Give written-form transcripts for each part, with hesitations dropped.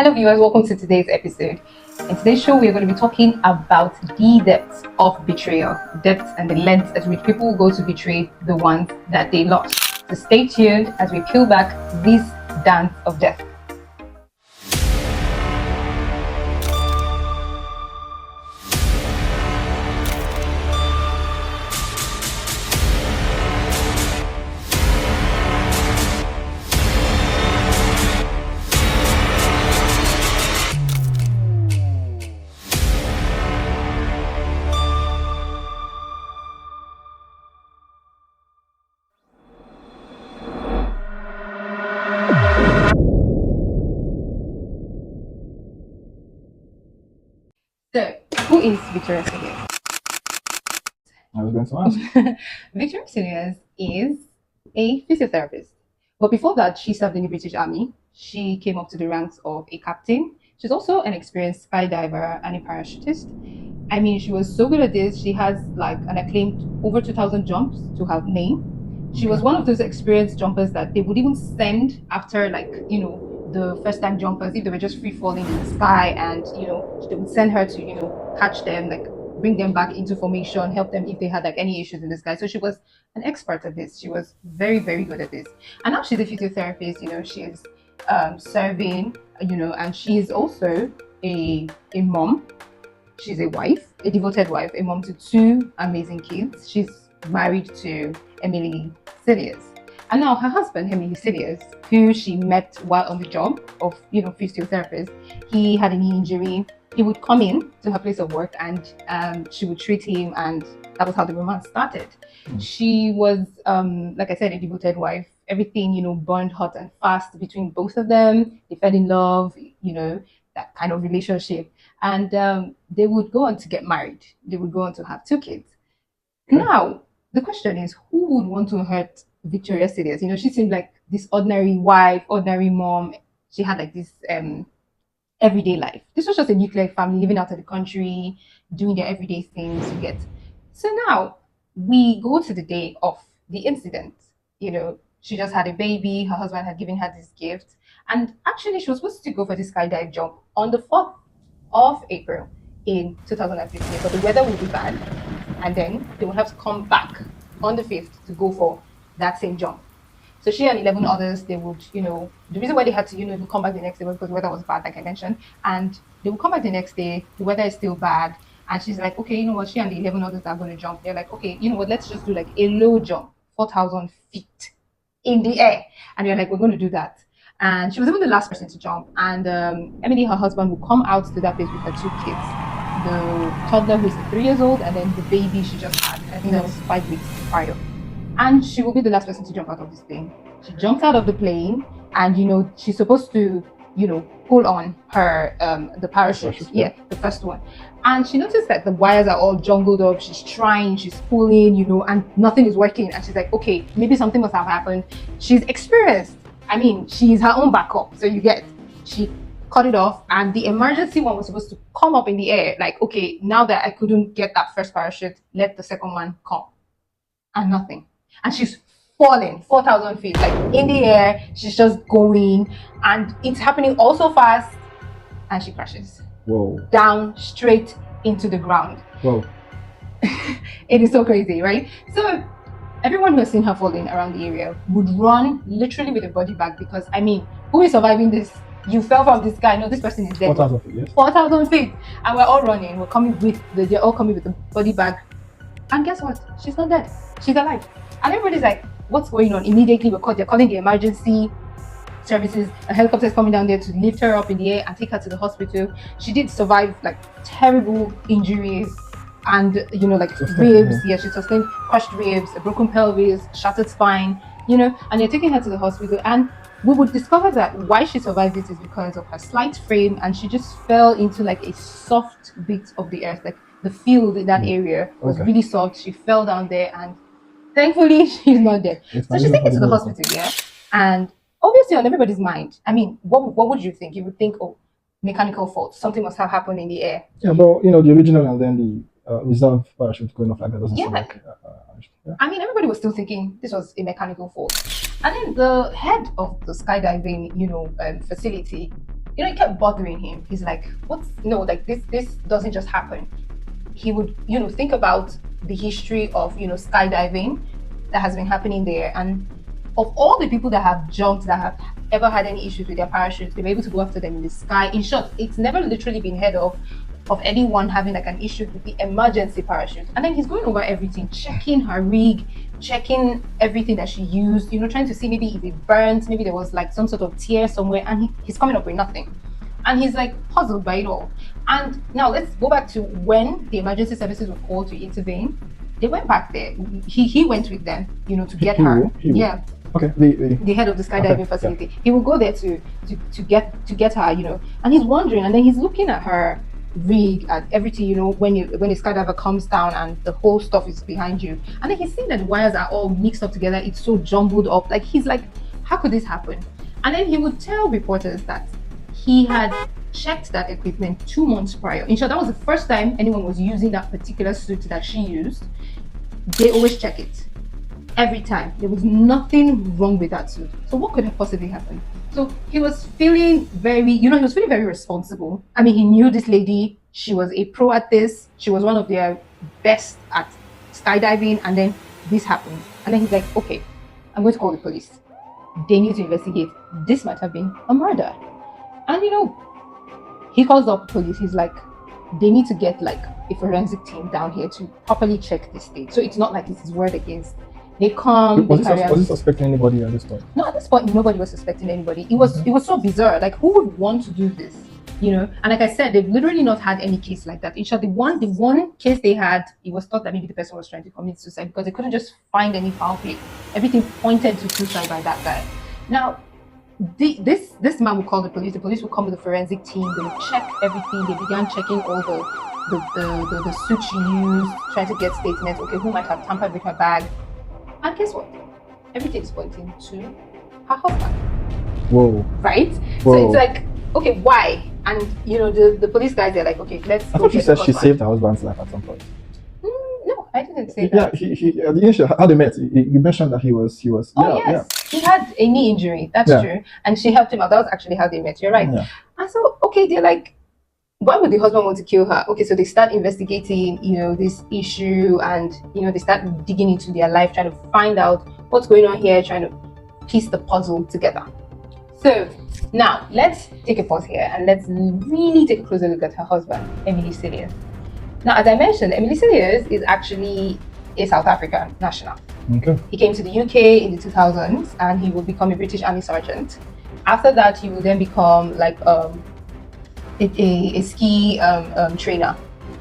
Hello viewers, welcome to today's episode. In today's show, we are going to be talking about the depth of betrayal, depth and the length at which people go to betray the ones that they lost. So stay tuned as we peel back this dance of death. So, who is Victoria Cilliers? I was going to ask. Victoria Cilliers is a physiotherapist. But before that, she served in the British Army. She came up to the ranks of a captain. She's also an experienced skydiver and a parachutist. I mean, she was so good at this. She has like an acclaimed over 2,000 jumps to her name. She was one of those experienced jumpers that they would even send after, like, the first time jumpers, if they were just free falling in the sky, and they would send her to catch them, like bring them back into formation, help them if they had like any issues in the sky. So she was an expert at this. She was very, very good at this. And now she's a physiotherapist. She's serving, and she's also a mom. She's a wife, a devoted wife, a mom to two amazing kids. She's married to Emile Cilliers. And now her husband, Emile Cilliers, who she met while on the job of, physiotherapist, he had a knee injury. He would come in to her place of work and she would treat him, and that was how the romance started. She was, like I said, a devoted wife. Everything, burned hot and fast between both of them. They fell in love, that kind of relationship. And they would go on to get married. They would go on to have two kids. Now, the question is, who would want to hurt Victoria Cilliers? She seemed like this ordinary wife, ordinary mom. She had like this everyday life. This was just a nuclear family living out of the country, doing their everyday things, you get. So now we go to the day of the incident. She just had a baby, her husband had given her this gift, and actually she was supposed to go for this skydive jump on the 4th of April in 2015, but the weather would be bad, and then they would have to come back on the 5th to go for that same jump. So she and 11 others, they would, the reason why they had to, come back the next day was because the weather was bad, like I mentioned. And they would come back the next day, the weather is still bad. And she's like, okay, you know what, she and the 11 others are going to jump. They're like, okay, you know what, let's just do like a low jump, 4,000 feet in the air. And they're like, we're going to do that. And she was even the last person to jump. And Emily, her husband, would come out to that place with her two kids. The toddler who's 3 years old, and then the baby she just had. I think that was 5 weeks prior. And she will be the last person to jump out of this plane. She jumps out of the plane, and she's supposed to, pull on her the parachute. Yeah, the first one. And she noticed that the wires are all jungled up. She's trying, she's pulling, and nothing is working. And she's like, okay, maybe something must have happened. She's experienced. I mean, she's her own backup. So she cut it off, and the emergency one was supposed to come up in the air. Like, okay, now that I couldn't get that first parachute, let the second one come. And nothing. And she's falling 4,000 feet, like in the air. She's just going, and it's happening all so fast, and she crashes. Whoa. Down straight into the ground. Whoa. It is so crazy, right? So everyone who has seen her falling around the area would run literally with a body bag, because I mean, who is surviving this? You fell from the sky. No, this person is dead. 4,000 feet, yes. 4,000 feet. And we're all running. They're all coming with the body bag. And guess what? She's not dead. She's alive. And everybody's like, what's going on? Immediately, they're calling the emergency services. A helicopter is coming down there to lift her up in the air and take her to the hospital. She did survive like terrible injuries and, like ribs. Yeah, she sustained crushed ribs, a broken pelvis, shattered spine, and they're taking her to the hospital. And we would discover that why she survived this is because of her slight frame, and she just fell into like a soft bit of the earth. Like the field in that area was really soft. She fell down there, and thankfully she's not dead. So she's taken to the hospital, yeah? And obviously on everybody's mind, I mean, what would you think? You would think, oh, mechanical fault, something must have happened in the air. Yeah, but the original and then the reserve parachute going off like that doesn't seem like... Yeah. I mean, everybody was still thinking this was a mechanical fault. And then the head of the skydiving, facility it kept bothering him. He's like, what's no, like this doesn't just happen. He would, think about the history of, skydiving that has been happening there. And of all the people that have jumped, that have ever had any issues with their parachutes, they were able to go after them in the sky. In short, it's never literally been heard of anyone having like an issue with the emergency parachute. And then he's going over everything, checking her rig, checking everything that she used, trying to see maybe if it burnt, maybe there was like some sort of tear somewhere, and he's coming up with nothing. And he's like puzzled by it all. And now let's go back to when the emergency services were called to intervene. They went back there. He went with them, to get her. Yeah. Okay. The head of the skydiving facility. Yeah. He will go there to get her, and he's wondering, and then he's looking at her rig, at everything, when a skydiver comes down and the whole stuff is behind you, and then he's seeing that the wires are all mixed up together. It's so jumbled up. Like, he's like, how could this happen? And then he would tell reporters that he had checked that equipment 2 months prior. In short, that was the first time anyone was using that particular suit that she used. They always check it. Every time. There was nothing wrong with that suit. So what could have possibly happened? So he was feeling very responsible. I mean, he knew this lady. She was a pro at this. She was one of their best at skydiving. And then this happened. And then he's like, okay, I'm going to call the police. They need to investigate. This might have been a murder. And he calls up police. He's like, they need to get like a forensic team down here to properly check this state. So it's not like it's his word against. They come. Was he suspecting anybody at this point? No, at this point, nobody was suspecting anybody. It was so bizarre. Like, who would want to do this? And like I said, they've literally not had any case like that. In short, the one case they had, it was thought that maybe the person was trying to commit suicide because they couldn't just find any foul play. Everything pointed to suicide by that guy. Now, this man will call the police. The police will come with a forensic team. They will check everything. They began checking all the suit she used, trying to get statements. Okay, who might have tampered with her bag? And guess what? Everything's pointing to her husband. Whoa. Right? Whoa. So it's like, okay, why? And the police guys, they're like, okay, let's. I thought you said she saved her husband's life at some point. No, I didn't say that. Yeah, he at the initial how they met. You mentioned that he was. Oh yes, he had a knee injury. That's true, and she helped him out. That was actually how they met. You're right. Yeah. And so, okay, they're like, why would the husband want to kill her? Okay, so they start investigating, this issue, and they start digging into their life, trying to find out what's going on here, trying to piece the puzzle together. So now let's take a pause here and let's really take a closer look at her husband, Emile Cilliers. Now, as I mentioned, Emile Cilliers is actually a South African national. Okay. He came to the UK in the 2000s, and he will become a British Army sergeant. After that, he will then become like a ski trainer.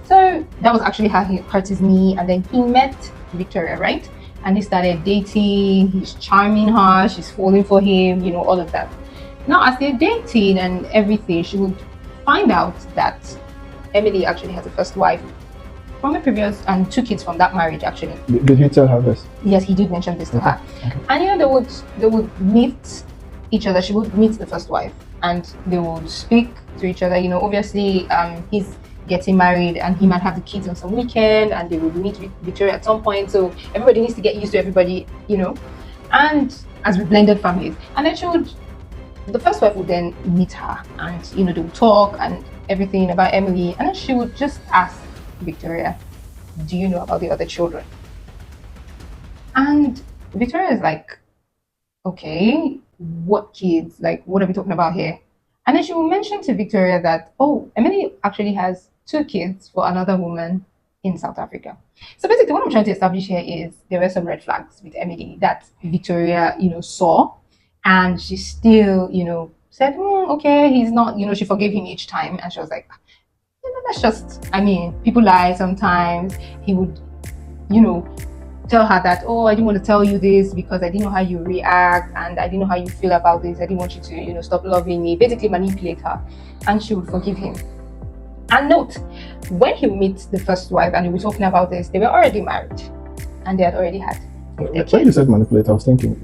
So that was actually how he hurt his knee, and then he met Victoria, right? And he started dating. He's charming her. She's falling for him. All of that. Now, as they're dating and everything, she would find out that Emily actually has a first wife from a previous, and 2 kids from that marriage actually. Did he tell her this? Yes, he did mention this to her. Okay. And they would meet each other. She would meet the first wife, and they would speak to each other. Obviously, he's getting married, and he might have the kids on some weekend, and they would meet Victoria at some point. So everybody needs to get used to everybody, and as with blended families. And then the first wife would then meet her, and they would talk and everything about Emily, and then she would just ask Victoria, do you know about the other children? And Victoria is like, okay, what kids? Like, what are we talking about here? And then she will mention to Victoria that, oh, Emily actually has 2 kids for another woman in South Africa. So basically what I'm trying to establish here is there were some red flags with Emily that Victoria, saw, and she still, said, okay, he's not, she forgave him each time. And she was like, that's just, people lie sometimes. He would, tell her that, oh, I didn't want to tell you this because I didn't know how you react, and I didn't know how you feel about this. I didn't want you to, stop loving me. Basically manipulate her, and she would forgive him. And note, when he meets the first wife and he was talking about this, they were already married, and they had already had. When you said manipulate, I was thinking,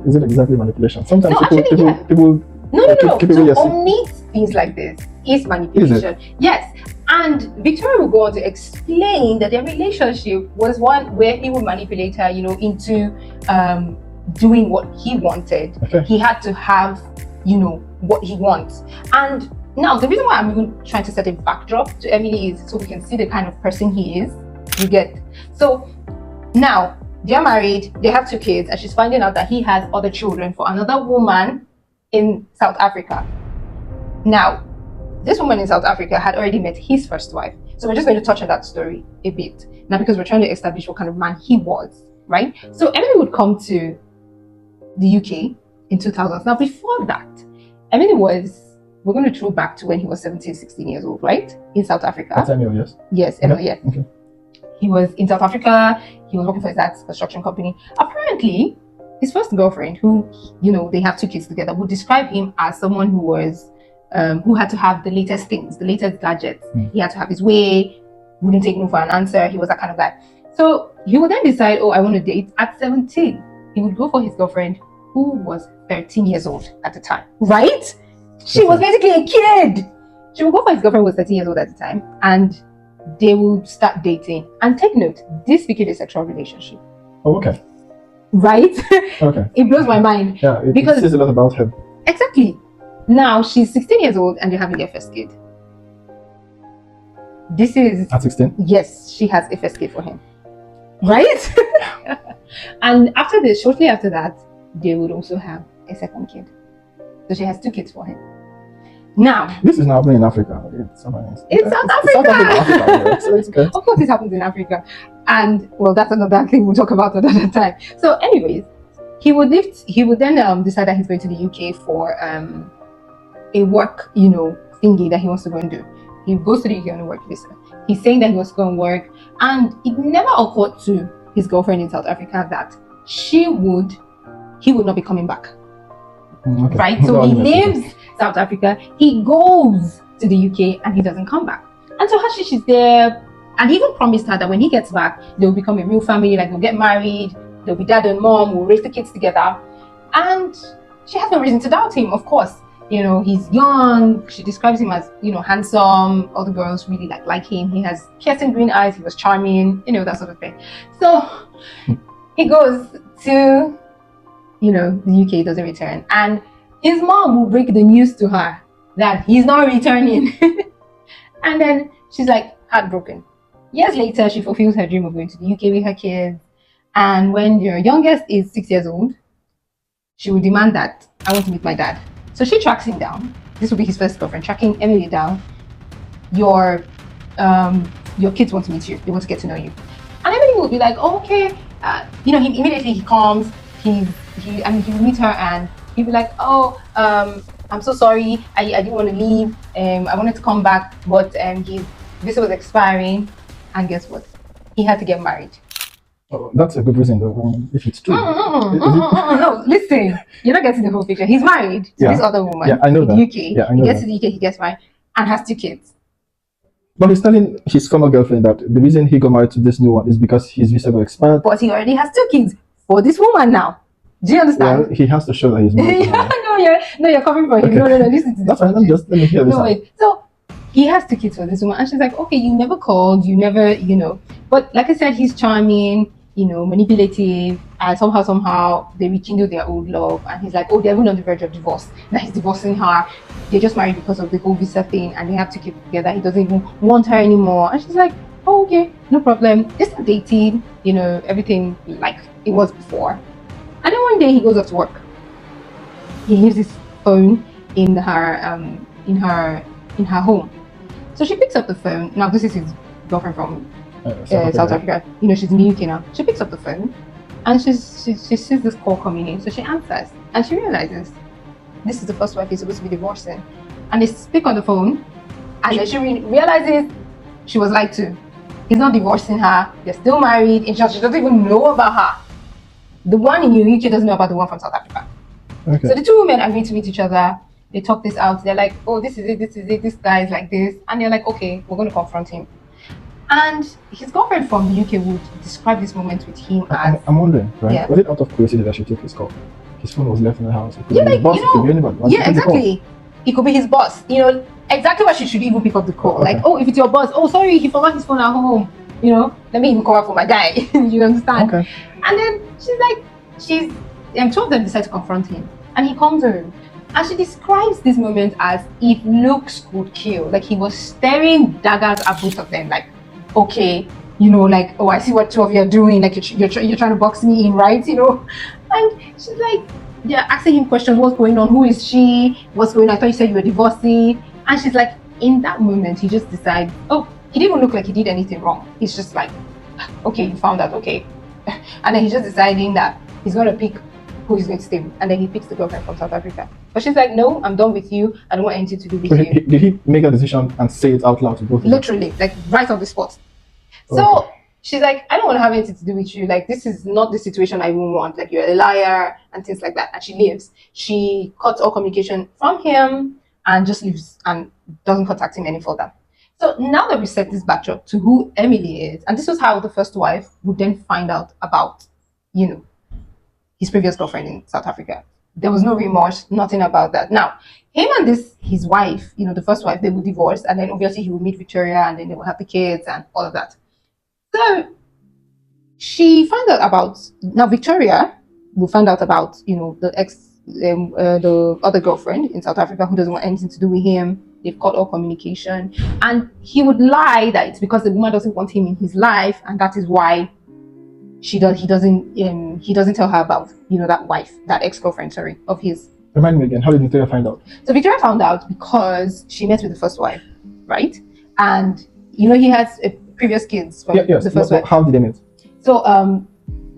is it exactly manipulation? Sometimes people No. To omit things like this is manipulation. Yes. And Victoria will go on to explain that their relationship was one where he would manipulate her, into doing what he wanted. Okay. He had to have, what he wants. And Now, the reason why I'm even trying to set a backdrop to Emily is so we can see the kind of person he is. You get? So now they're married, they have 2 kids, and she's finding out that he has other children for another woman in South Africa. Now, this woman in South Africa had already met his first wife. So we're just going to touch on that story a bit. Now, because we're trying to establish what kind of man he was, right? So Emily would come to the UK in 2000s. Now, before that, Emily we're going to throw back to when he was 17, 16 years old, right? In South Africa. That's Emile, yes? Yes, Emile, yes. Okay. He was in South Africa. He was working for his dad's construction company. Apparently, his first girlfriend, who, they have 2 kids together, would describe him as someone who was, who had to have the latest things, the latest gadgets. He had to have his way, wouldn't take no for an answer. He was that kind of guy. So he would then decide, I want to date. At 17, he would go for his girlfriend, who was 13 years old at the time, right? She was basically a kid. She would go for his girlfriend, who was 13 years old at the time, and they would start dating. And take note, this became a sexual relationship. Oh, okay. Right? Okay. It blows my mind. Yeah, it because says a lot about him. Exactly. Now she's 16 years old and they're having their first kid. This is At 16? Yes, she has a first kid for him. Right? And after this, shortly after that, they would also have a second kid. So she has 2 kids for him. Now, this is now happening in Africa. It's South Africa. South Africa, yeah. So it's okay. Of course, it happens in Africa. And, well, that's another thing we'll talk about another time. So, anyways, he would then decide that he's going to the UK for a work, thingy that he wants to go and do. He goes to the UK on a work visa. He's saying that he wants to go and work. And it never occurred to his girlfriend in South Africa that he would not be coming back. Okay. Right? So he leaves South Africa, he goes to the UK, and he doesn't come back. And so she's there, and he even promised her that when he gets back, they'll become a real family, like they'll get married, they'll be dad and mom, will raise the kids together. And she has no reason to doubt him, of course. He's young, she describes him as, handsome, all the girls really like him. He has piercing green eyes, he was charming, that sort of thing. So he goes to the UK, doesn't return, and his mom will break the news to her that he's not returning. And then she's like heartbroken. Years later, she fulfills her dream of going to the UK with her kids, and when your youngest is 6 years old, she will demand that, I want to meet my dad. So she tracks him down. This will be his first girlfriend, tracking Emily down. Your kids want to meet you, they want to get to know you. And Emily will be like, okay, he comes, he will meet her, and he'll be like, I'm so sorry, I didn't want to leave, I wanted to come back, but his visa was expiring, and guess what? He had to get married. Oh, that's a good reason though, if it's true. No, listen, you're not getting the whole picture. He's married to this other woman I know in that. the UK. Yeah, I know he gets that. to the UK, he gets married, and has 2 kids. But he's telling his former girlfriend that the reason he got married to this new one is because his visa got expired. But he already has 2 kids for this woman now. Do you understand? Well, he has to show that he's married to her. No, you're coming for him. Okay. No, listen to this. That's fine, let me hear this No, out. wait. So he has 2 kids for this woman, and she's like, okay, you never called, you never, But like I said, he's charming, manipulative, and somehow they rekindle their old love, and he's like, they're even on the verge of divorce. Now he's divorcing her. They just married because of the whole visa thing, and they have to keep it together. He doesn't even want her anymore, and she's like, okay, no problem. They start dating, everything like it was before. And then one day he goes off to work. He leaves his phone in her home. So she picks up the phone. Now this is his girlfriend from South Africa. She's in the UK now. She picks up the phone, and she sees this call coming in. So she answers, and she realizes this is the first wife he's supposed to be divorcing. And they speak on the phone, and then she realizes she was lied to. He's not divorcing her. They're still married. In short, she doesn't even know about her. The one in the UK doesn't know about the one from South Africa. Okay. So the 2 women agree to meet each other. They talk this out. They're like, this is it. This guy is like this. And they're like, okay, we're going to confront him. And his girlfriend from the UK would describe this moment with him as... I'm wondering, right? Yeah. Was it out of curiosity that she took his call? His phone was left in the house. It could Yeah, be his like, boss, it could be anybody. Why Yeah, did she take the call? exactly. It could be his boss. Exactly why she should even pick up the call. Okay. Like, if it's your boss, sorry, he forgot his phone at home. Let me even call for my guy. You understand? Okay. And then she's like, two of them decide to confront him. And he comes home. And she describes this moment as if looks could kill. Like he was staring daggers at both of them. Like, okay, like, oh, I see what two of you are doing. Like you're trying to box me in, right? And she's like, they're asking him questions. What's going on? Who is she? What's going on? I thought you said you were divorcing. And she's like, in that moment, he just decides, oh, he didn't even look like he did anything wrong. He's just like, okay, you found out, okay. And then he's just deciding that he's going to pick who he's going to stay with. And then he picks the girlfriend from South Africa. But she's like, no, I'm done with you. I don't want anything to do with So you. did he make a decision and say it out loud to both of them? Literally, like right on the spot. So Okay. she's like, I don't want to have anything to do with you. Like, this is not the situation I even want. Like, you're a liar and things like that. And she leaves. She cuts all communication from him and just leaves and doesn't contact him any further. So now that we set this backdrop to who Emily is, and this was how the first wife would then find out about, his previous girlfriend in South Africa. There was no remorse, nothing about that. Now, him and his wife, the first wife, they would divorce, and then obviously he would meet Victoria, and then they would have the kids and all of that. So she found out about, now Victoria will find out about, the other girlfriend in South Africa who doesn't want anything to do with him. They've cut all communication, and he would lie that it's because the woman doesn't want him in his life, and that is why he doesn't tell her about that ex-girlfriend, sorry, of his. Remind me again, how did Victoria find out? So Victoria found out because she met with the first wife, right? And he has previous kids from Yes. the first wife. How did they meet? So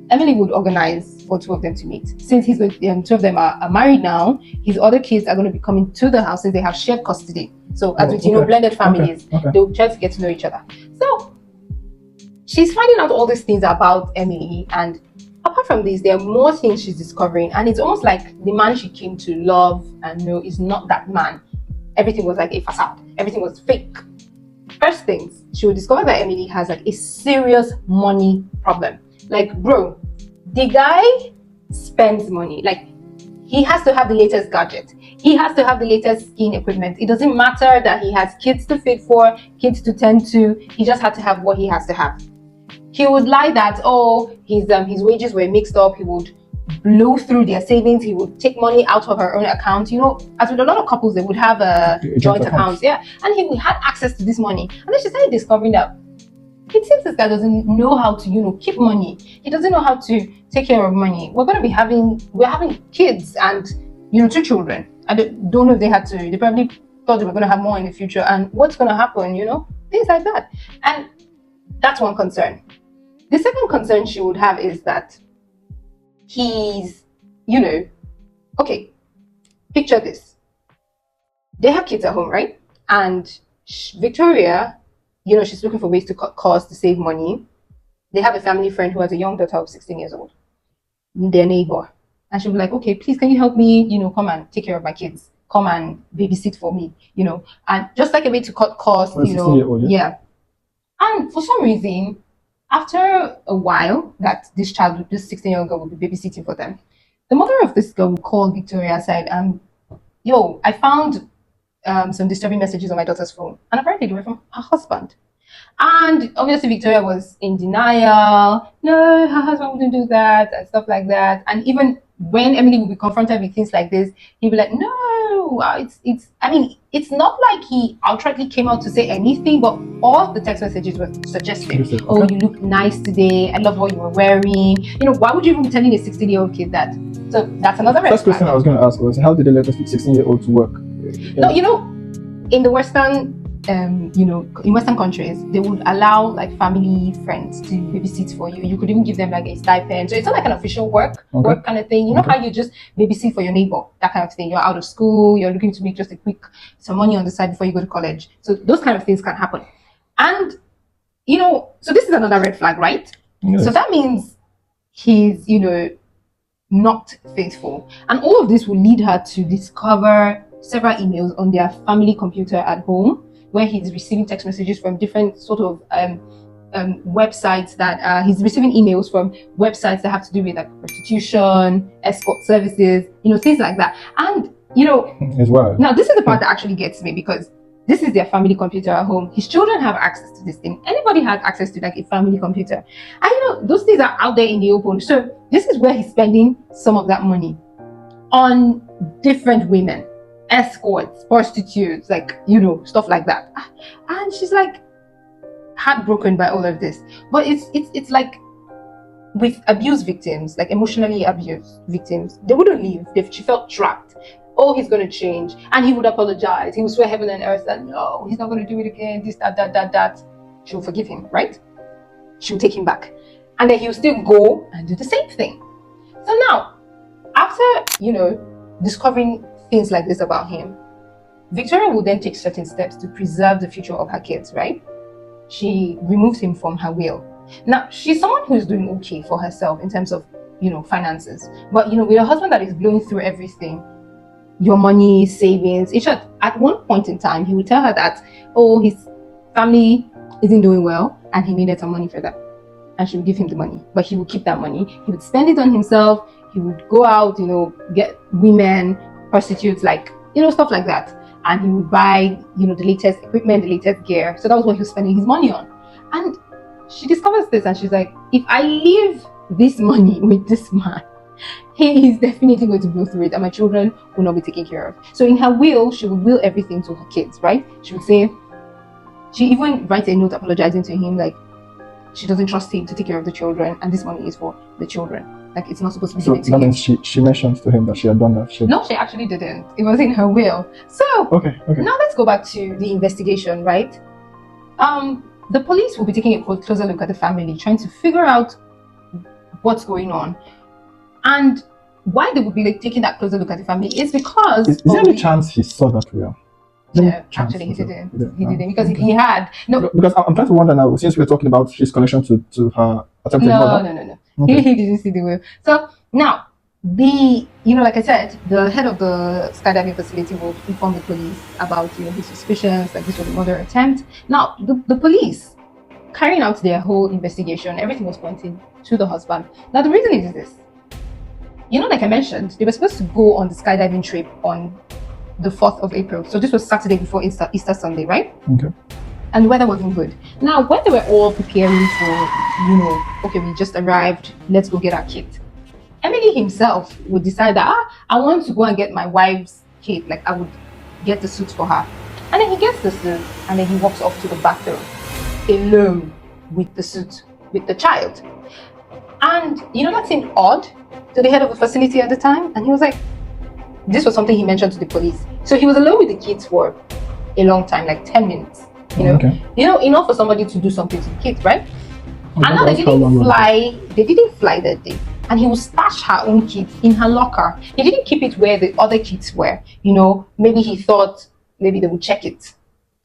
Emily would organize for two of them to meet. Since two of them are married now, his other kids are going to be coming to the house since they have shared custody. So as with blended families, Okay. they'll try to get to know each other. So she's finding out all these things about Emily, and apart from this, there are more things she's discovering, and it's almost like the man she came to love and know is not that man. Everything was like a facade. Everything was fake. First things, she will discover that Emily has like a serious money problem. Like, bro, the guy spends money. Like, he has to have the latest gadget. He has to have the latest skiing equipment. It doesn't matter that he has kids to feed for, kids to tend to. He just had to have what he has to have. He would lie that, his wages were mixed up. He would blow through their savings. He would take money out of her own account. As with a lot of couples, they would have a joint account. Yeah. And he had access to this money. And then she started discovering that it seems this guy doesn't know how to, keep money. He doesn't know how to take care of money. We're having kids and, 2 children. I don't know if they probably thought they were going to have more in the future. And what's going to happen, things like that. And that's one concern. The second concern she would have is that he's, okay, picture this. They have kids at home, right? And Victoria, she's looking for ways to cut costs, to save money. They have a family friend who has a young daughter of 16 years old, their neighbor. And she'll be like, okay, please, can you help me, come and take care of my kids? Come and babysit for me, and just like a way to cut costs, 16-year-old, yeah. And for some reason, after a while that this 16-year-old girl will be babysitting for them, the mother of this girl will call Victoria aside and, I found some disturbing messages on my daughter's phone. And apparently they were from her husband. And obviously Victoria was in denial. No, her husband wouldn't do that and stuff like that. And even when Emily would be confronted with things like this, he'd be like, no, it's not like he outrightly came out to say anything, but all the text messages were suggestive. Okay. Oh, you look nice today. I love what you were wearing. Why would you even be telling a 16-year-old kid that? So that's another red First flag. question I was going to ask was, how did they let a 16-year-old to work? No, in the Western, in Western countries, they would allow like family friends to babysit for you. You could even give them like a stipend. So it's not like an official work kind of thing. How you just babysit for your neighbor, that kind of thing. You're out of school, you're looking to make just some money on the side before you go to college. So those kind of things can happen. And, so this is another red flag, right? Yes. So that means he's, not faithful. And all of this will lead her to discover several emails on their family computer at home, where he's receiving text messages from different sort of websites that he's receiving emails from websites that have to do with like prostitution, escort services, things like that. And as well. Now this is the part that actually gets me, because this is their family computer at home. His children have access to this thing. Anybody has access to like a family computer, and those things are out there in the open. So this is where he's spending some of that money on different women, escorts, prostitutes, like, stuff like that. And she's like heartbroken by all of this. But it's like with abuse victims, like emotionally abused victims, they wouldn't leave. She felt trapped. Oh, he's going to change. And he would apologize. He would swear heaven and earth that no, he's not going to do it again. This, that. She'll forgive him, right? She'll take him back. And then he'll still go and do the same thing. So now, after, discovering things like this about him, Victoria will then take certain steps to preserve the future of her kids, right? She removes him from her will. Now, she's someone who's doing okay for herself in terms of, finances. But, with a husband that is blowing through everything, your money, savings, in short, at one point in time, he would tell her that, oh, his family isn't doing well and he needed some money for that. And she would give him the money, but he would keep that money. He would spend it on himself. He would go out, get women, prostitutes, like, stuff like that. And he would buy, the latest equipment, the latest gear. So that was what he was spending his money on. And she discovers this and she's like, if I leave this money with this man, he is definitely going to go through it and my children will not be taken care of. So in her will, she would will everything to her kids, right? She would say, she even writes a note apologizing to him, like, she doesn't trust him to take care of the children and this money is for the children. Like, it's not supposed to be given to that him. means she mentions to him that she had done that. No, she actually didn't. It was in her will. So okay. Now let's go back to the investigation, right? The police will be taking a closer look at the family, trying to figure out what's going on. And why they would be taking that closer look at the family is because is there any chance he saw that will? Yeah, actually he didn't. He didn't because if he had Because I'm trying to wonder now, since we're talking about his connection to her attempted murder. No. Okay. He didn't see the will. So now like I said, the head of the skydiving facility will inform the police about his suspicions, like this was a murder attempt. Now the police carrying out their whole investigation, everything was pointing to the husband. Now the reason is this. Like I mentioned, they were supposed to go on the skydiving trip on the 4th of April. So this was Saturday before Easter Sunday, right? Okay. And the weather wasn't good. Now, when they were all preparing for, okay, we just arrived, let's go get our kit. Emile himself would decide that, I want to go and get my wife's kit. Like, I would get the suit for her. And then he gets the suit, and then he walks off to the bathroom, alone with the suit, with the child. And, that seemed odd to the head of the facility at the time. And he was like, this was something he mentioned to the police. So he was alone with the kids for a long time, like 10 minutes. Okay. Enough for somebody to do something to the kids, right? Oh, and now they didn't fly that day. And he would stash her own kids in her locker. He didn't keep it where the other kids were. Maybe he thought maybe they would check it.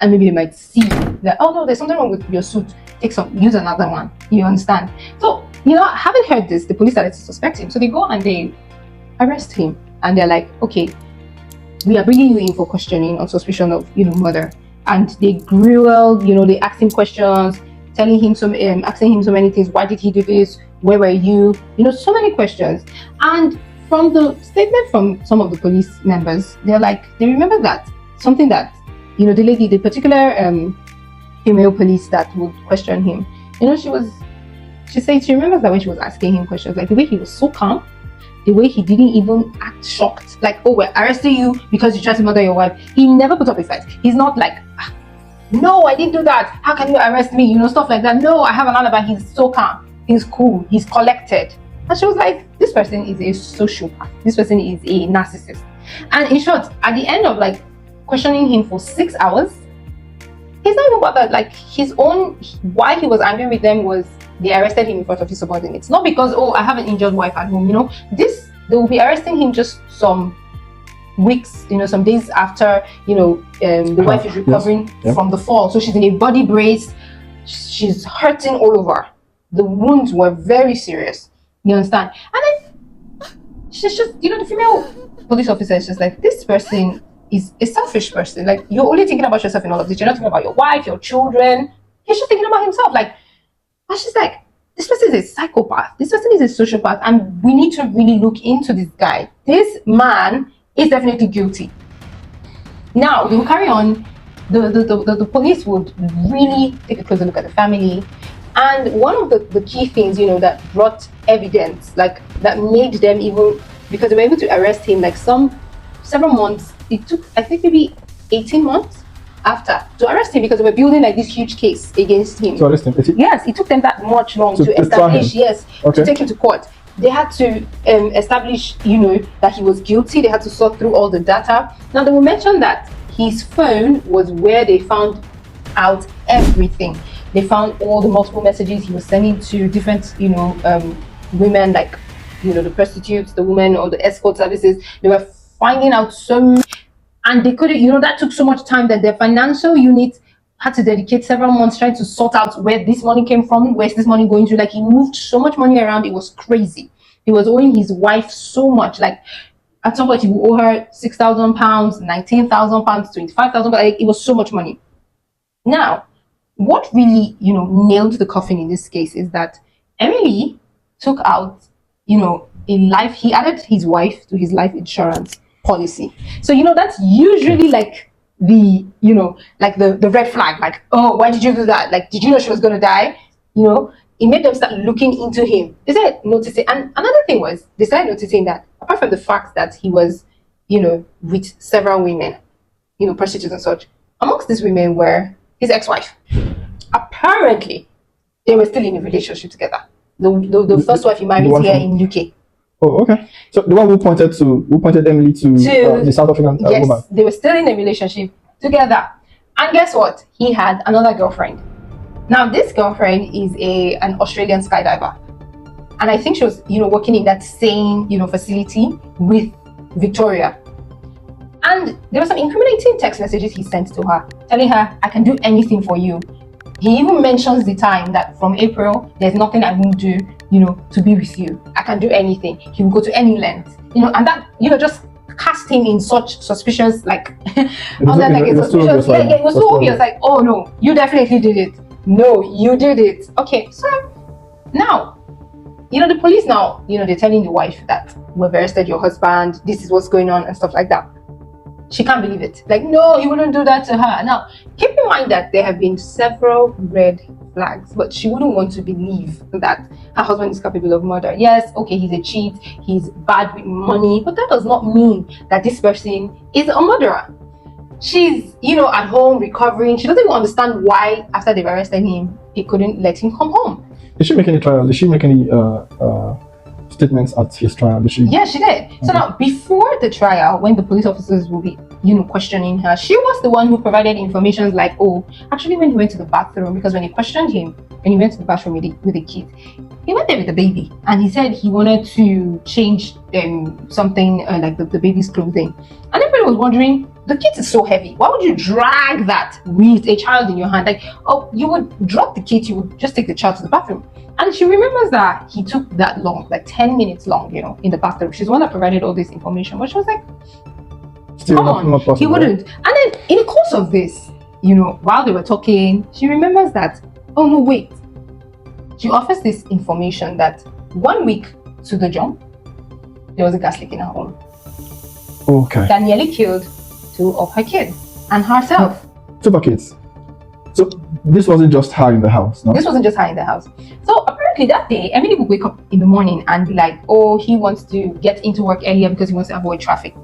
And maybe they might see that, oh no, there's something wrong with your suit. Use another one. You understand? So, having heard this, the police started to suspect him. So they go and they arrest him. And they're like, okay, we are bringing you in for questioning on suspicion of, murder. And they grill, they ask him questions, asking him so many things. Why did he do this? Where were you? So many questions. And from the statement from some of the police members, they're like, they remember that something that, the particular female police that would question him, she said she remembers that when she was asking him questions, like the way he was so calm, the way he didn't even act shocked, like, oh, we're arresting you because you tried to murder your wife. He never put up a fight. He's not like, no, I didn't do that. How can you arrest me? Stuff like that. No, I have an alibi. He's so calm. He's cool. He's collected. And she was like, this person is a sociopath. This person is a narcissist. And in short, at the end of questioning him for 6 hours, he's not even bothered. Why he was angry with them was they arrested him in front of his subordinates. Not because, oh, I have an injured wife at home, they will be arresting him just some weeks, some days after, the wife is recovering from the fall. So she's in a body brace. She's hurting all over. The wounds were very serious. You understand? And then she's just, the female police officer is just like, this person is a selfish person. Like, you're only thinking about yourself in all of this. You're not thinking about your wife, your children. He's just thinking about himself. And she's like, this person is a psychopath. This person is a sociopath. And we need to really look into this guy. This man is definitely guilty. Now, they will carry on. The police would really take a closer look at the family. And one of the key things, that brought evidence, that made them even, because they were able to arrest him, some several months. It took, I think, maybe 18 months after to arrest him because they were building like this huge case against him. So arrest him. Yes, it took them that much long to try establish, him. yes, Okay. to take him to court. They had to establish, that he was guilty. They had to sort through all the data. Now, they will mention that his phone was where they found out everything. They found all the multiple messages he was sending to different, women, like, the prostitutes, the women, or the escort services. They were finding out so much, and they couldn't, that took so much time that their financial unit had to dedicate several months trying to sort out where this money came from, where's this money going to. Like, he moved so much money around, it was crazy. He was owing his wife so much. Like, at some point, he would owe her £6,000, £19,000, £25,000. Like, it was so much money. Now, what really, nailed the coffin in this case is that Emile took out, he added his wife to his life insurance policy. So, that's usually like the, like the red flag, like, oh, why did you do that? Like, did you know she was going to die? It made them start looking into him. They started noticing. And another thing was, they started noticing that apart from the fact that he was, with several women, prostitutes and such, amongst these women were his ex-wife. Apparently, they were still in a relationship together. The first wife he married here in UK. Oh, okay. So the one who pointed Emily to the South African yes, woman. They were still in a relationship together. And guess what? He had another girlfriend. Now, this girlfriend is an Australian skydiver. And I think she was, working in that same, facility with Victoria. And there were some incriminating text messages he sent to her, telling her, I can do anything for you. He even mentions the time that from April, there's nothing I won't do, to be with you. I can do anything. He will go to any length, and that, just cast him in such suspicions, like, it was so obvious, like, oh no, you definitely did it. No, you did it. Okay, so now, the police now, they're telling the wife that we've arrested your husband, this is what's going on and stuff like that. She can't believe it. Like, no, he wouldn't do that to her. Now, keep in mind that there have been several red flags, but she wouldn't want to believe that her husband is capable of murder. Yes, okay, he's a cheat, he's bad with money, but that does not mean that this person is a murderer. She's, at home recovering. She doesn't even understand why, after they've arrested him, they couldn't let him come home. Did she make any trial? Did she make any statements at his trial? Yeah, she did. Okay. So now, before the trial, when the police officers will be, questioning her, she was the one who provided information like, oh, actually, when he went to the bathroom, because when he questioned him, when he went to the bathroom with the kid, he went there with the baby, and he said he wanted to change something like the baby's clothing. And everybody was wondering, the kid is so heavy. Why would you drag that with a child in your hand? Like, oh, you would drop the kid, you would just take the child to the bathroom. And she remembers that he took that long, like 10 minutes long, in the bathroom. She's the one that provided all this information, but she was like, still come on, not possible, he wouldn't. Right? And then in the course of this, while they were talking, she remembers that, oh no, wait. She offers this information that 1 week to the jump, there was a gas leak in her home. Okay. That nearly killed 2 of her kids and herself. 2 of her kids. So this wasn't just her in the house, no? This wasn't just her in the house. So apparently that day, Emily would wake up in the morning and be like, oh, he wants to get into work earlier because he wants to avoid traffic.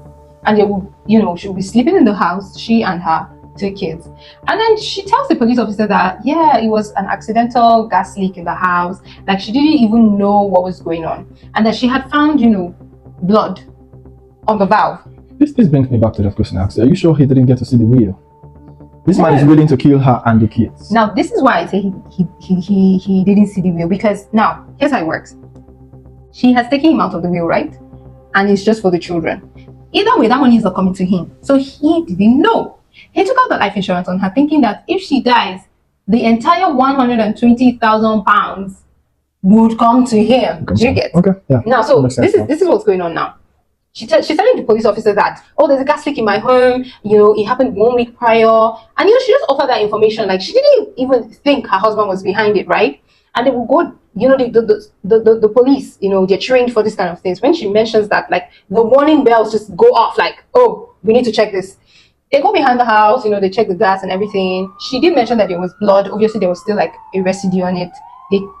And they will, she will be sleeping in the house, she and her 2 kids. And then she tells the police officer that, yeah, it was an accidental gas leak in the house. Like, she didn't even know what was going on. And that she had found, blood on the valve. This brings me back to that question I asked. Are you sure he didn't get to see the wheel? This man is willing to kill her and the kids. Now, this is why I say he didn't see the wheel, because now, here's how it works. She has taken him out of the wheel, right? And it's just for the children. Either way, that money is not coming to him. So he didn't know. He took out the life insurance on her, thinking that if she dies, the entire £120,000 would come to him. Do you get? Okay, yeah. Now, so this is what's going on now. She's telling the police officer that, oh, there's a gas leak in my home, it happened 1 week prior. And, she just offered that information. Like, she didn't even think her husband was behind it, right? And they will go, the police, they're trained for this kind of things. When she mentions that, like, the warning bells just go off, like, oh, we need to check this. They go behind the house, they check the gas and everything. She did mention that there was blood. Obviously, there was still, like, a residue on it.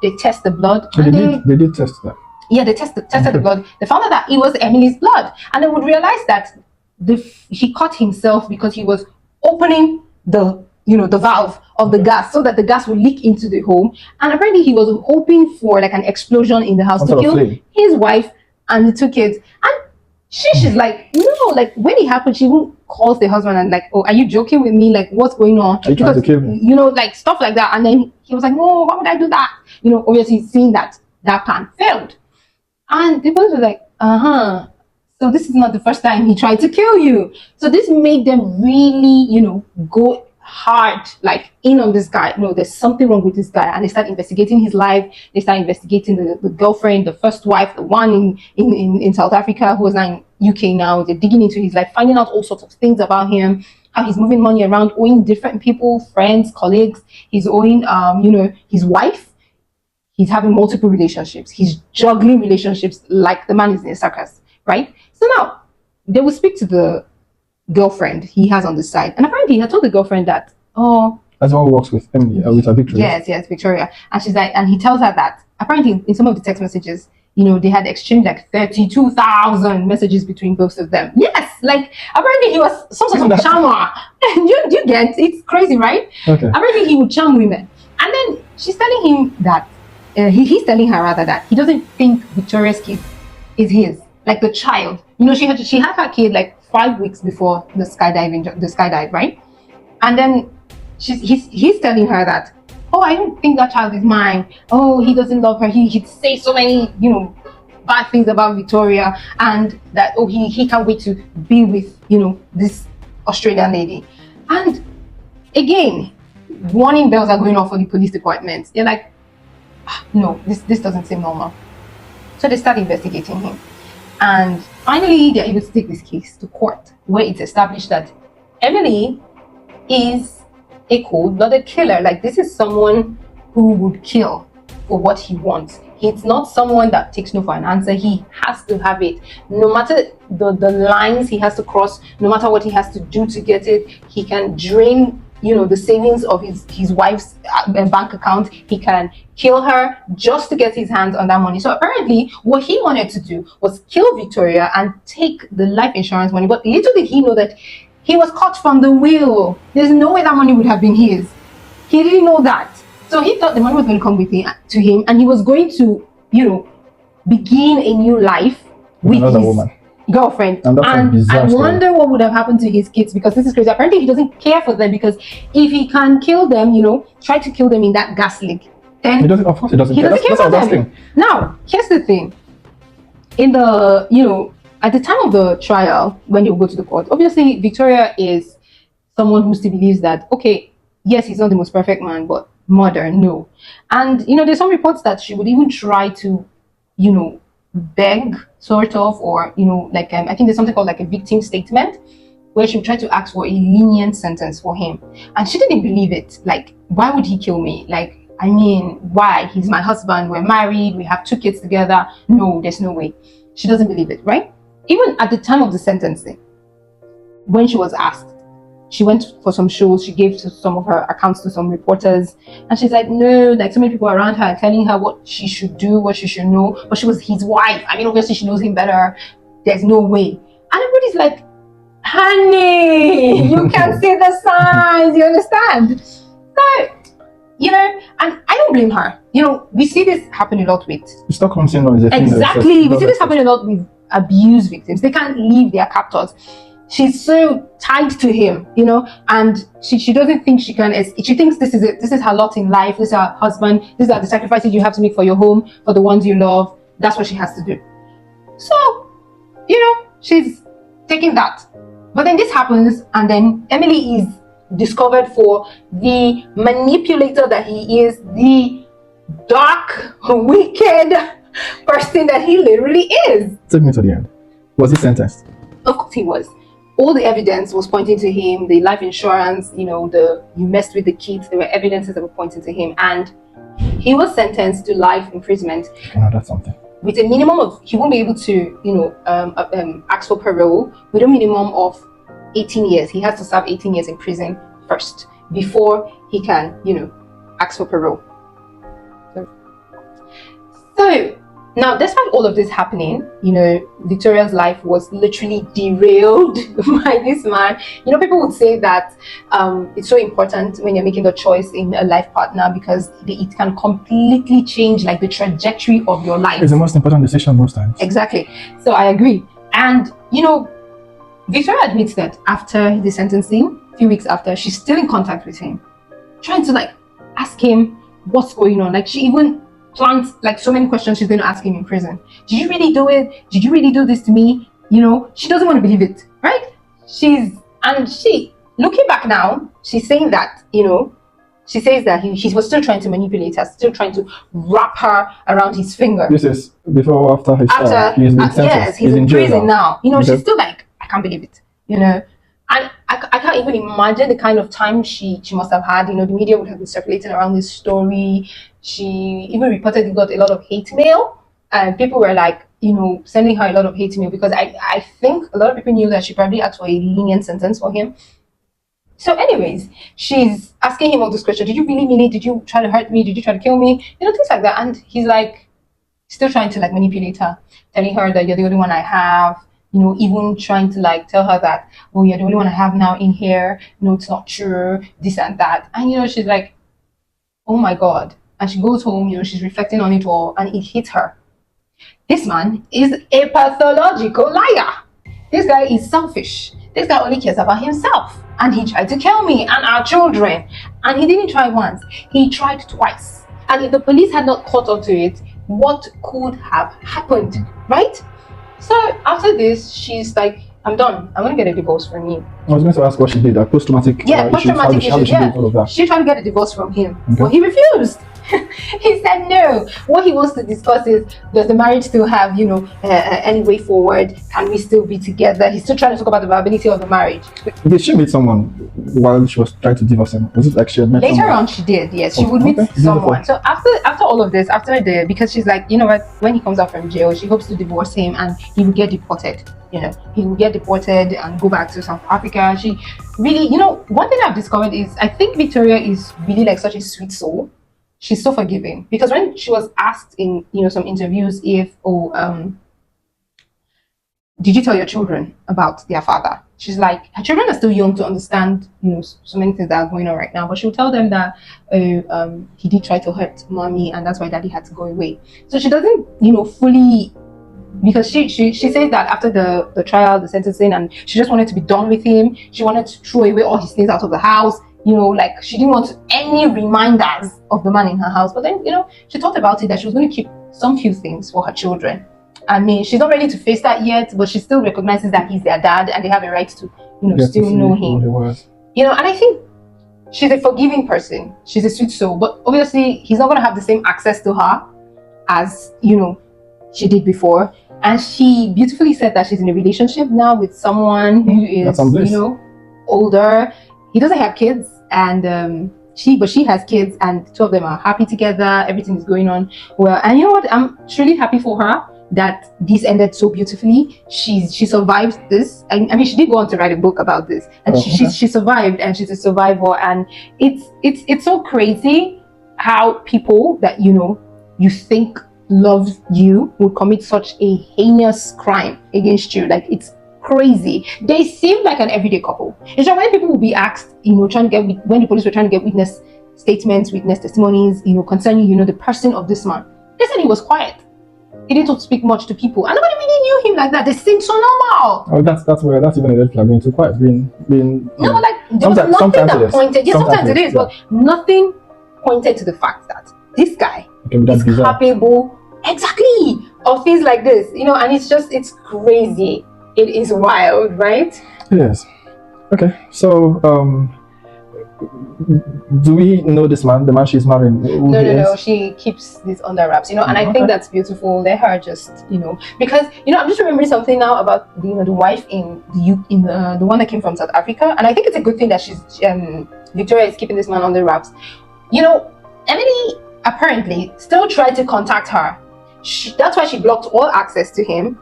They test the blood. So they did test that. Yeah, they tested the blood. They found out that it was Emily's blood. And they would realize that he caught himself because he was opening the valve of the gas so that the gas would leak into the home, and apparently he was hoping for like an explosion in the house to kill his wife and the 2 kids. And she's like, no, like when it happened, she even calls the husband and like, oh, are you joking with me? Like, what's going on? Are you trying to kill me? Like stuff like that. And then he was like, no, why would I do that? Obviously seeing that plan failed. And the police were like, so this is not the first time he tried to kill you. So this made them really, go hard, like in on this guy. No, there's something wrong with this guy. And they start investigating his life. They start investigating the girlfriend, the first wife, the one in South Africa who was now in UK now. They're digging into his life, finding out all sorts of things about him, how he's moving money around, owing different people, friends, colleagues. He's owing, his wife. He's having multiple relationships. He's juggling relationships like the man is in a circus, right? So now they will speak to the girlfriend he has on the side, and apparently he had told the girlfriend that, that's what works with Emily, with her Victoria. Yes, Victoria. And she's like, and he tells her that apparently in some of the text messages, they had exchanged like 32,000 messages between both of them. Yes, like apparently he was some sort of charmer. you get it's crazy, right? Okay. Apparently he would charm women, and then she's telling him that he's telling her rather that he doesn't think Victoria's kid is his, like the child. She had her kid like 5 weeks before the skydive, right? And then he's telling her that, oh, I don't think that child is mine. Oh, he doesn't love her. He'd say so many, bad things about Victoria, and that, oh, he can't wait to be with, this Australian lady. And again, warning bells are going off for the police department. They're like, no, this doesn't seem normal. So they start investigating him. And finally, they're able to take this case to court, where it's established that Emily is a cold-blooded killer. Like, this is someone who would kill for what he wants. He's not someone that takes no for an answer. He has to have it. No matter the lines he has to cross, no matter what he has to do to get it, he can drain the savings of his wife's bank account. He can kill her just to get his hands on that money. So apparently what he wanted to do was kill Victoria and take the life insurance money. But little did he know that he was caught from the wheel. There's no way that money would have been his. He didn't know that. So he thought the money was going to come to him, and he was going to, begin a new life with another woman. Girlfriend. And I wonder what would have happened to his kids, because this is crazy. Apparently he doesn't care for them, because if he can kill them, try to kill them in that gas leak, then he doesn't, of course he doesn't care. Care for them. Now, here's the thing. In the, at the time of the trial, when you go to the court, obviously Victoria is someone who still believes that, okay, yes, he's not the most perfect man, but murder, no. And, there's some reports that she would even try to, beg, sort of, or I think there's something called like a victim statement, where she would try to ask for a lenient sentence for him, and she didn't believe it. Like, why would he kill me? Like, I mean, why? He's my husband, we're married, we have 2 kids together. No, there's no way. She doesn't believe it, right? Even at the time of the sentencing, when she was asked, she went for some shows, she gave some of her accounts to some reporters, and she's like, no, like so many people around her telling her what she should do, what she should know, but she was his wife. I mean, obviously she knows him better. There's no way. And everybody's like, honey, you can see the signs, you understand? So, and I don't blame her. We see this happen a lot with Stockholm syndrome is a thing. Exactly. We see this happen a lot with abuse victims. They can't leave their captors. She's so tied to him, and she doesn't think she can. She thinks this is her lot in life. This is her husband. These are the sacrifices you have to make for your home, for the ones you love. That's what she has to do. So, she's taking that. But then this happens, and then Emily is discovered for the manipulator that he is, the dark, wicked person that he literally is. Take me to the end. Was he sentenced? Of course he was. All the evidence was pointing to him. The life insurance, you messed with the kids. There were evidences that were pointing to him, and he was sentenced to life imprisonment. That's something. With a minimum of, he won't be able to, ask for parole. With a minimum of 18 years. He has to serve 18 years in prison first before he can, ask for parole. So Now, despite all of this happening, Victoria's life was literally derailed by this man. People would say that it's so important when you're making the choice in a life partner because it can completely change like the trajectory of your life. It's the most important decision most times. Exactly. So I agree. And, Victoria admits that after the sentencing, a few weeks after, she's still in contact with him, trying to like ask him what's going on. Like she even plans like so many questions she's going to ask him in prison. Did you really do it? Did you really do this to me? She doesn't want to believe it, right? She looking back now, she's saying that, she says that he was still trying to manipulate her, still trying to wrap her around his finger. This is before or after his he's been sentenced. Yes, he's in prison now. Okay. She's still like, I can't believe it, and I can't even imagine the kind of time she must have had. The media would have been circulating around this story. She even reportedly got a lot of hate mail, and people were like, sending her a lot of hate mail because I think a lot of people knew that she probably asked for a lenient sentence for him. So anyways, she's asking him all this question. Did you really mean it? Did you try to hurt me? Did you try to kill me? Things like that. And he's like, still trying to like manipulate her, telling her that you're the only one I have. Even trying to like tell her that, oh, you're the only one I have now in here. No, it's not true. This and that. And she's like, oh my God. And she goes home, she's reflecting on it all, and it hits her. This man is a pathological liar. This guy is selfish. This guy only cares about himself. And he tried to kill me and our children. And he didn't try once. He tried twice. And if the police had not caught on to it, what could have happened, right? So after this, she's like, I'm done. I'm going to get a divorce from you. I was going to ask what she did. Post-traumatic post-traumatic issues. Yeah. She tried to get a divorce from him. Okay. But he refused. He said no. What he wants to discuss is, does the marriage still have, any way forward? Can we still be together? He's still trying to talk about the viability of the marriage. Did she meet someone while she was trying to divorce him? Was it like she had met Later someone? on, she did. Yes, she would meet someone. So after all of this, because she's like, when he comes out from jail, she hopes to divorce him and he will get deported. He will get deported and go back to South Africa. She really, one thing I've discovered is I think Victoria is really like such a sweet soul. She's so forgiving because when she was asked in some interviews if did you tell your children about their father, she's like, her children are still young to understand so many things that are going on right now, but she'll tell them that he did try to hurt mommy and that's why daddy had to go away. So she doesn't fully, because she says that after the trial, the sentencing, and she just wanted to be done with him. She wanted to throw away all his things out of the house. Like she didn't want any reminders of the man in her house. But then, she thought about it that she was going to keep some few things for her children. I mean, she's not ready to face that yet, but she still recognizes that he's their dad and they have a right to, still know him. And I think she's a forgiving person. She's a sweet soul. But obviously, he's not going to have the same access to her as, she did before. And she beautifully said that she's in a relationship now with someone who is, older. He doesn't have kids, and she has kids, and the two of them are happy together. Everything is going on well. And you know what? I'm truly happy for her that this ended so beautifully. She survived this. I mean, she did go on to write a book about this, and she survived, and she's a survivor. And it's so crazy how people that you think love you would commit such a heinous crime against you. Like, it's crazy. They seem like an everyday couple. And so when people will be asked, when the police were trying to get witness statements, witness testimonies, concerning, the person of this man, they said he was quiet. He didn't speak much to people, and nobody really knew him like that. They seemed so normal. Oh, that's even a red flag. Being too quiet, being no, like there was nothing that pointed. Yes, sometimes it is, but nothing pointed to the fact that this guy is capable, exactly, of things like this. And it's crazy. It is wild, right? Yes. Okay. So, do we know this man, the man she's marrying? No. She keeps this under wraps, and I think that's beautiful. Let her just, because I'm just remembering something now about the wife in the one that came from South Africa, and I think it's a good thing that she's Victoria is keeping this man under wraps. Emily apparently still tried to contact her. That's why she blocked all access to him.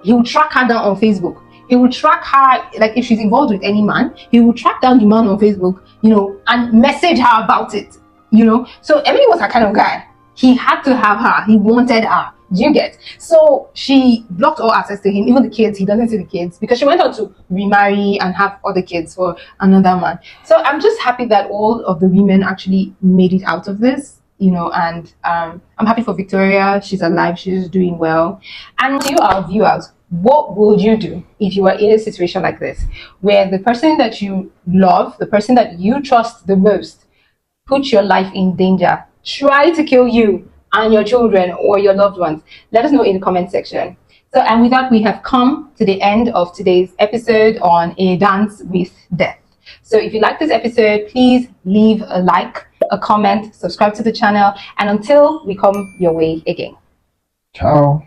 He will track her down on Facebook. He will track her, like if she's involved with any man, he will track down the man on Facebook, and message her about it, So Emily was her kind of guy. He had to have her. He wanted her. Do you get? So she blocked all access to him, even the kids. He doesn't see the kids because she went on to remarry and have other kids for another man. So I'm just happy that all of the women actually made it out of this, and I'm happy for Victoria. She's alive, she's doing well. And to you, our viewers, what would you do if you were in a situation like this, where the person that you love, the person that you trust the most, put your life in danger, try to kill you and your children or your loved ones? Let us know in the comment section. So, and with that, we have come to the end of today's episode on A Dance with Death. So if you like this episode, please leave a like, a comment, subscribe to the channel, and until we come your way again. Ciao.